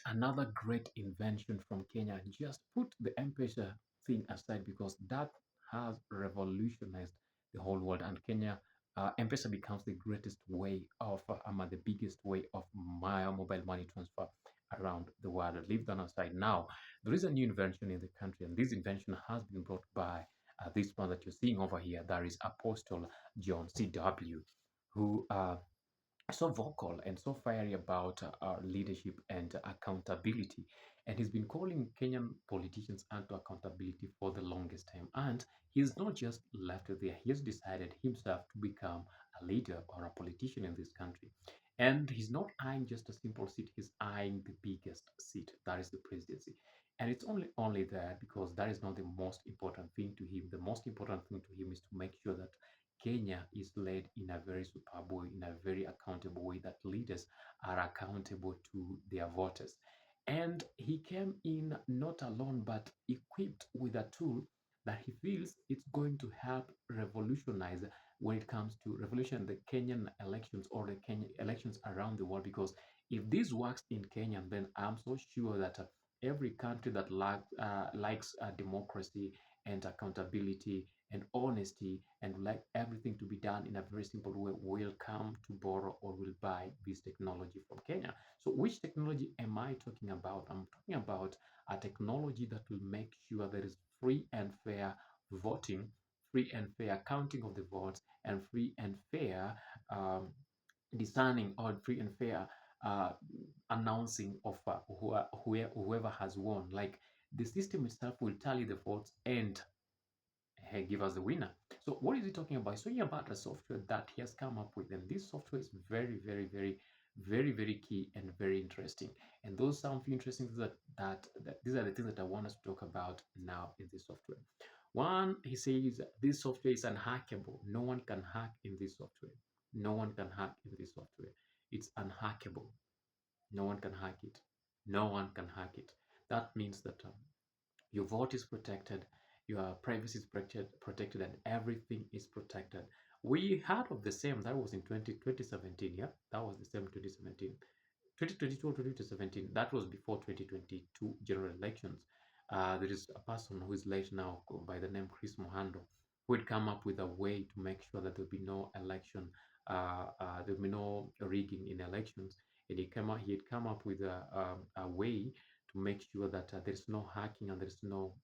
another great invention from Kenya. Just put the M-Pesa thing aside because that has revolutionized the whole world. And Kenya, M-Pesa becomes the greatest way of, the biggest way of my mobile money transfer around the world. Leave that aside. Now, there is a new invention in the country, and this invention has been brought by this man that you're seeing over here. There is Apostle John C.W., who so vocal and so fiery about leadership and accountability. And he's been calling Kenyan politicians onto accountability for the longest time. And he's not just left it there, he has decided himself to become a leader or a politician in this country. And he's not eyeing just a simple seat, he's eyeing the biggest seat, that is the presidency. And it's only there because that is not the most important thing to him. The most important thing to him is to make sure that Kenya is led in a very superb way, in a very accountable way, that leaders are accountable to their voters. And he came in not alone, but equipped with a tool that he feels it's going to help revolutionize when it comes to revolution the Kenyan elections or the Kenyan elections around the world. Because if this works in Kenya, then I'm so sure that every country that likes democracy and accountability and honesty and like everything to be done in a very simple way will come to borrow or will buy this technology from Kenya. So which technology am I talking about? I'm talking about a technology that will make sure there is free and fair voting, free and fair counting of the votes, and free and fair discerning or free and fair uh, announcing of whoever has won. Like the system itself will tally the votes and give us the winner. So what is he talking about? He's talking about a software that he has come up with, and this software is very key and very interesting. And those some few interesting things that these are the things that I want us to talk about now in this software. One, he says this software is unhackable. No one can hack in this software. No one can hack in this software. It's unhackable. No one can hack it. No one can hack it. That means that your vote is protected, your privacy is protected, and everything is protected. We had of the same, that was in 2017, yeah? That was the same 2017. 2022 or 2017, that was before 2022 general elections. There is a person who is late now by the name Chris Mohando who had come up with a way to make sure that there'll be no election, there'll be no rigging in elections. And he had come up with a way to make sure that there's no hacking and there's no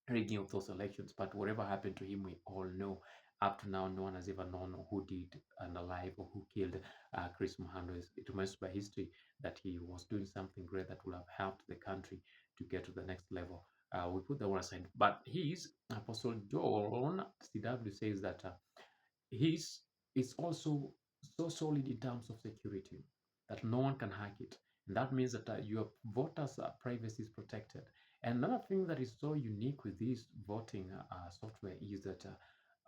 rigging of those elections. But whatever happened to him, we all know. Up to now, no one has ever known who did and alive or who killed Chris Muhando. It remains by history that he was doing something great that would have helped the country to get to the next level. We put that one aside. But his Apostle John CW says that his is also so solid in terms of security that no one can hack it. And that means that your voters' privacy is protected. And another thing that is so unique with this voting software is that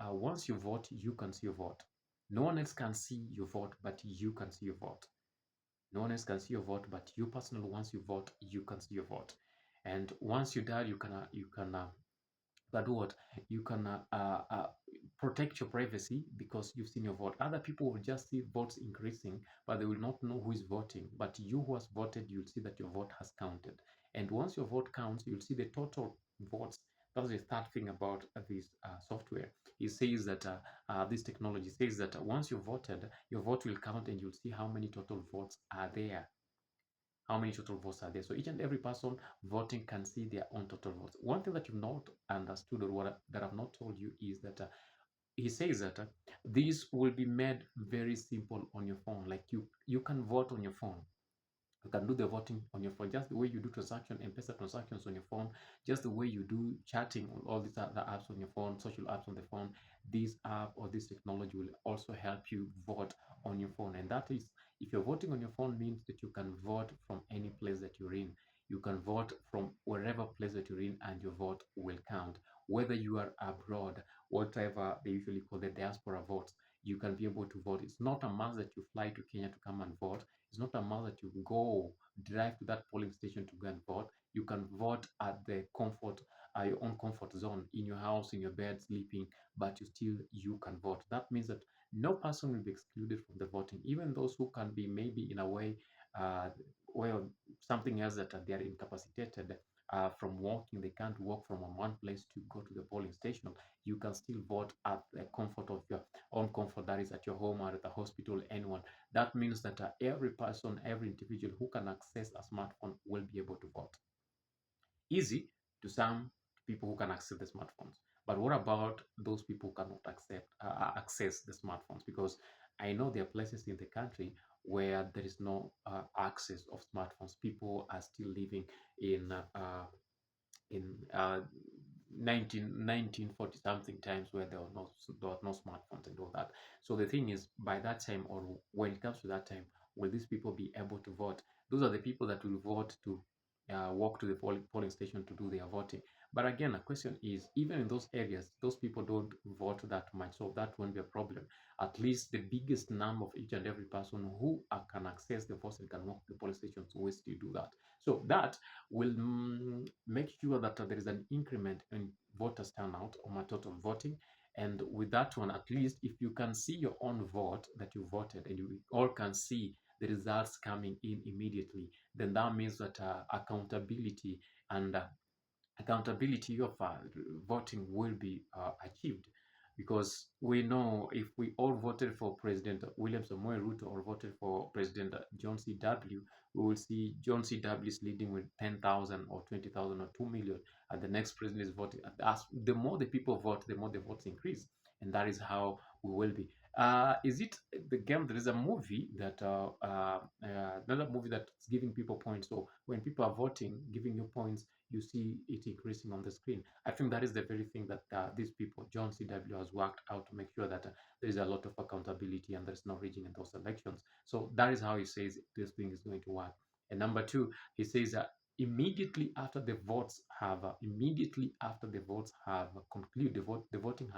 once you vote, you can see your vote. No one else can see your vote, but you can see your vote. No one else can see your vote, but you personally, once you vote, you can see your vote. And once you die, you can but what you can protect your privacy because you've seen your vote. Other people will just see votes increasing, but they will not know who is voting. But you who has voted, you'll see that your vote has counted. And once your vote counts, you'll see the total votes. That's the third thing about this software. It says that this technology says that once you voted, your vote will count and you'll see how many total votes are there, how many total votes are there. So each and every person voting can see their own total votes. One thing that you've not understood or that I've not told you is that he says that this will be made very simple on your phone. Like you can vote on your phone. You can do the voting on your phone, just the way you do transaction and M-Pesa transactions on your phone, just the way you do chatting on all these other apps on your phone, social apps on the phone. This app or this technology will also help you vote on your phone. And that is, if you're voting on your phone, means that you can vote from any place that you're in. You can vote from wherever place that you're in, and your vote will count. Whether you are abroad, whatever they usually call the diaspora votes, you can be able to vote. It's not a must that you fly to Kenya to come and vote. It's not a matter that you go drive to that polling station to go and vote. You can vote at the comfort, your own comfort zone, in your house, in your bed, sleeping, but you can vote. That means that no person will be excluded from the voting, even those who can be maybe in a way well, something else that they are incapacitated from walking. They can't walk from one place to go to the polling station. You can still vote at the comfort of your own comfort, that is at your home or at the hospital, anyone. That means that every person, every individual who can access a smartphone will be able to vote. Easy to some people who can access the smartphones. But what about those people who cannot access the smartphones? Because I know there are places in the country where there is no access of smartphones. People are still living in in 1940 something times where there were no smartphones and all that. So the thing is, by that time, or when it comes to that time, will these people be able to vote? Those are the people that will vote to walk to the polling station to do their voting. But again, the question is, even in those areas, those people don't vote that much, so that won't be a problem. At least the biggest number of each and every person who can access the votes and can walk to the polling stations will still do that. So that will make sure that there is an increment in voters turnout on my total voting. And with that one, at least if you can see your own vote that you voted and you all can see the results coming in immediately, then that means that and accountability of voting will be achieved, because we know if we all voted for President William Samoei Ruto or voted for President John C. W., we will see John C. W. is leading with 10,000 or 20,000 or 2 million, and the next president is voting. As the more the people vote, the more the votes increase, and that is how we will be. Is it the game? There is a movie that another movie that's giving people points. So when people are voting, giving you points, you see it increasing on the screen. I think that is the very thing that these people, John CW, has worked out to make sure that there is a lot of accountability and there's no rigging in those elections. So that is how he says this thing is going to work. And number two, he says that immediately after the votes have concluded, the voting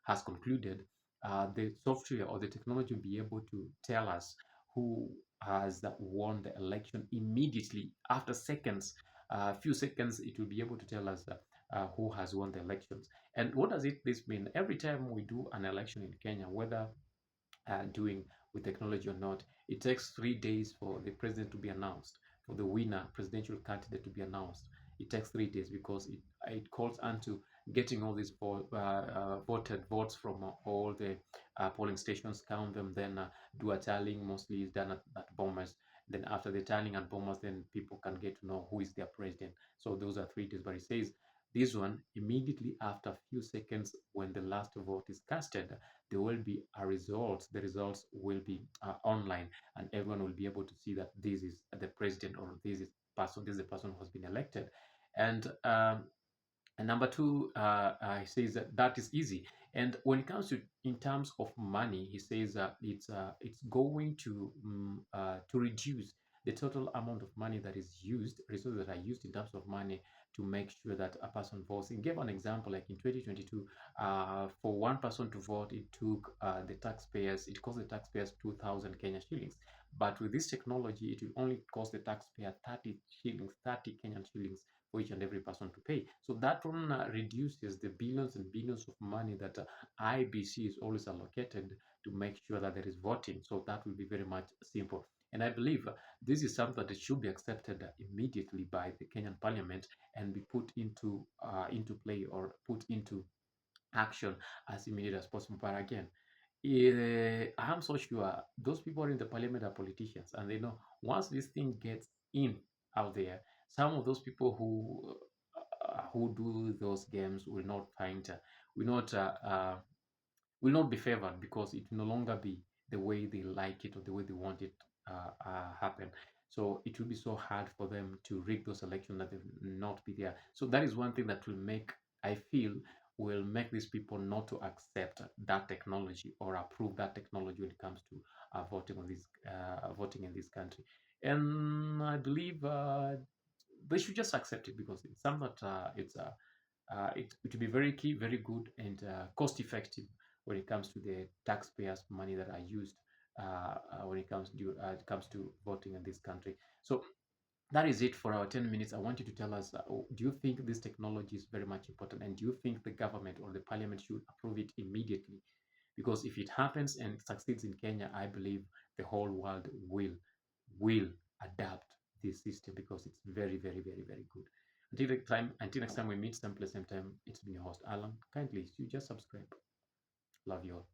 has concluded, the software or the technology will be able to tell us who has won the election immediately after seconds. A few seconds, it will be able to tell us who has won the elections. And what does this mean? Every time we do an election in Kenya, whether doing with technology or not, it takes 3 days for the president to be announced, for the winner presidential candidate to be announced. It takes 3 days because it calls onto getting all these voted votes from all the polling stations, count them, then do a tallying. Mostly is done at Bomas. Then after the tallying at Bomas, then people can get to know who is their president. So those are 3 days. But it says this one immediately after a few seconds when the last vote is casted, there will be a result. The results will be online, and everyone will be able to see that this is the president, or this is the person who has been elected. And um, and number two, he says that is easy. And when it comes to in terms of money, he says it's going to reduce the total amount of money that is used, resources that are used in terms of money to make sure that a person votes. He gave an example like in 2022, for one person to vote, it cost the taxpayers 2,000 Kenya shillings. But with this technology, it will only cost the taxpayer 30 shillings, 30 Kenyan shillings for each and every person to pay. So that one reduces the billions and billions of money that IBC is always allocated to make sure that there is voting. So that will be very much simple. And I believe this is something that should be accepted immediately by the Kenyan Parliament and be put into play or put into action as immediate as possible. But again, I'm so sure those people in the parliament are politicians, and they know once this thing gets in out there, some of those people who do those games will not will not be favored, because it will no longer be the way they like it or the way they want it happen. So it will be so hard for them to rig those elections that they will not be there. So that is one thing that will make, I feel, will make these people not to accept that technology or approve that technology when it comes to voting in this country. And I believe they should just accept it, because it's something that it will be very key, very good, and cost effective when it comes to the taxpayers' money that are used when it comes to voting in this country. So that is it for our 10 minutes. I want you to tell us, do you think this technology is very much important, and do you think the government or the parliament should approve it immediately? Because if it happens and succeeds in Kenya, I believe the whole world will adapt this system because it's very, very, very, very good. Until next time we meet, same place, same time. It's been your host Alan. Kindly, you just subscribe. Love you all.